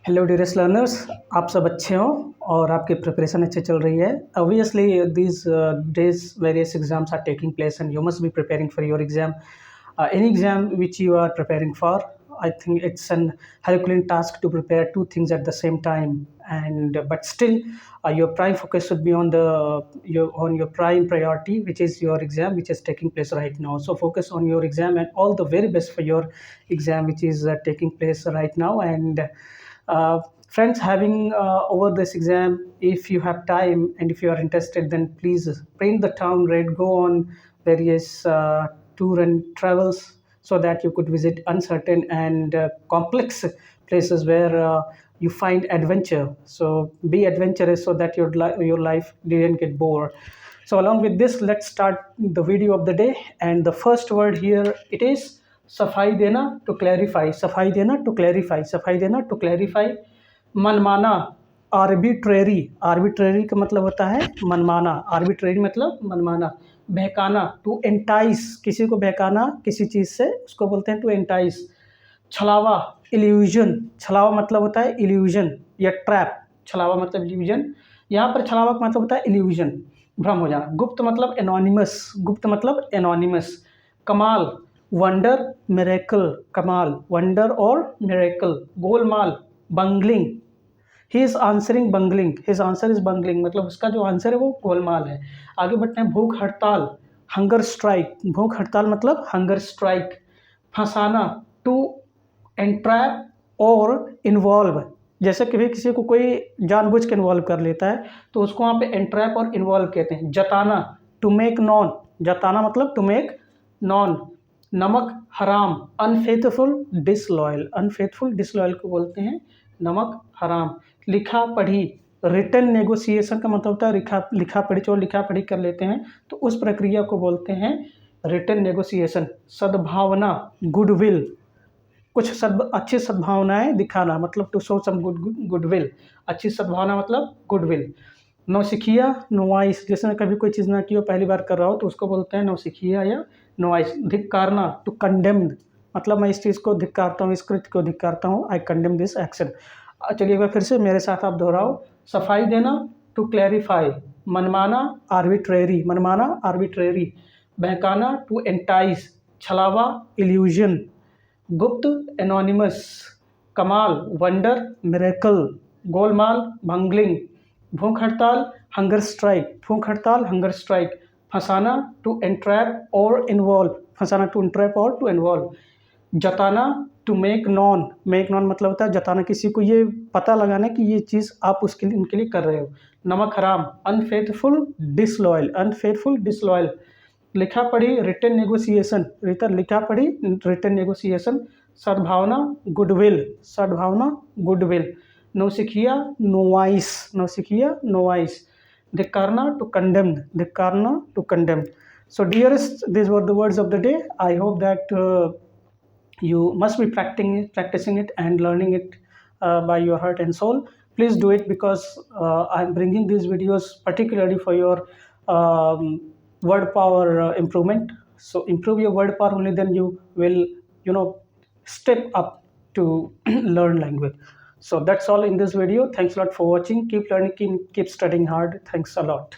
Hello dearest learners, आप सब अच्छे हो और आपकी प्रिपरेशन अच्छे चल रही है। Obviously these days various exams are taking place and you must be preparing for your exam. Any exam which you are preparing for, I think it's an Herculean task to prepare two things at the same time. And but still, your prime focus should be on your prime priority, which is your exam, which is taking place right now. So focus on your exam and all the very best for your exam, which is taking place right now. And friends, having over this exam, if you have time and if you are interested, then please print the town rate, go on various tour and travels so that you could visit uncertain and complex places where you find adventure. So be adventurous so that your life didn't get bored. So along with this, let's start the video of the day. And the first word here, it is सफाई देना to clarify, सफाई देना to clarify, सफाई देना to clarify. मनमाना, arbitrary, arbitrary का मतलब होता है मनमाना, आर्बिट्रेरी मतलब मनमाना। बहकाना, टू एंटाइस, किसी को बहकाना किसी चीज़ से उसको बोलते हैं टू एंटाइस। छलावा, इल्यूजन, छलावा मतलब होता है इल्यूजन या ट्रैप, छलावा मतलब इल्यूजन। यहाँ पर छलावा का मतलब होता है इल्यूजन, भ्रम हो जाना। गुप्त मतलब एनोनिमस, गुप्त मतलब एनोनिमस। कमाल, वंडर, मिरेकल, कमाल, वंडर और मिरेकल। गोलमाल, bungling, he is answering bungling, his answer is bungling, मतलब उसका जो आंसर है वो गोलमाल है। आगे बढ़ते हैं। भूख हड़ताल, हंगर स्ट्राइक, भूख हड़ताल मतलब हंगर स्ट्राइक। फंसाना, टू एंट्रैप और इन्वॉल्व, जैसे कि भी किसी को कोई जानबूझ के इन्वॉल्व कर लेता है तो उसको वहाँ पे एंट्रैप और इन्वॉल्व कहते हैं। जताना, टू मेक नॉन, जताना मतलब टू मेक नॉन। नमक हराम, अनफेथफुल डिसलॉयल, अनफेथफुल डिसलॉयल को बोलते हैं नमक हराम। लिखा पढ़ी, रिटन नेगोशिएशन का मतलब होता है लिखा पढ़ी, जो लिखा पढ़ी कर लेते हैं तो उस प्रक्रिया को बोलते हैं रिटन नेगोशिएशन। सद्भावना, गुडविल, कुछ अच्छी सद्भावनाएं दिखाना, मतलब टू शो सम गुडविल, अच्छी सद्भावना मतलब गुडविल। नौसिखिया, नोवाइस, जिसने कभी कोई चीज़ ना की हो, पहली बार कर रहा हो तो उसको बोलते हैं नौसिखिया या नोवाइस। धिक्कारना, टू कंडेम्ड, मतलब मैं इस चीज़ को धिक्कारता हूँ, इस कृत्य को धिक्कारता हूँ, आई कंडेम दिस एक्शन। चलिए एक बार फिर से मेरे साथ आप दोहराओ। सफाई देना, टू क्लैरिफाई। मनमाना, आर्बिट्रेरी, मनमाना आर्बिट्रेरी। बहकाना, टू एंटाइस। छलावा, इल्यूजन। गुप्त, एनोनिमस। कमाल, वंडर, मिरेकल। गोलमाल, भंगलिंग। भूख हड़ताल, हंगर स्ट्राइक, भूख हड़ताल, हंगर स्ट्राइक। फंसाना, टू एंट्रैप और इन्वॉल्व, फंसाना टू एंट्रैप और टू इन्वॉल्व। जताना, to make known, make known मतलब होता है जताना, किसी को ये पता लगाना कि ये चीज़ आप उसके लिए उनके लिए कर रहे हो। नमक हराम, अनफेथफुल डिसलॉयल, अनफेथफुल डिसलॉयल। लिखा पढ़ी, रिटन नेगोशिएशन, लिखा पढ़ी रिटन नेगोशिएशन। सद्भावना, गुडविल, सद्भावना गुडविल। नौसिखिया, नोवाइस, नौसिखिया नोवाइस। धिक्कारना, टू कंडेम, धिक्कारना to condemn. So dearest, these were the words of the day. I hope that you must be practicing it and learning it by your heart and soul. Please do it because I'm bringing these videos particularly for your word power improvement. So improve your word power, only then you will, step up to learn language. So that's all in this video. Thanks a lot for watching. Keep learning, keep studying hard. Thanks a lot.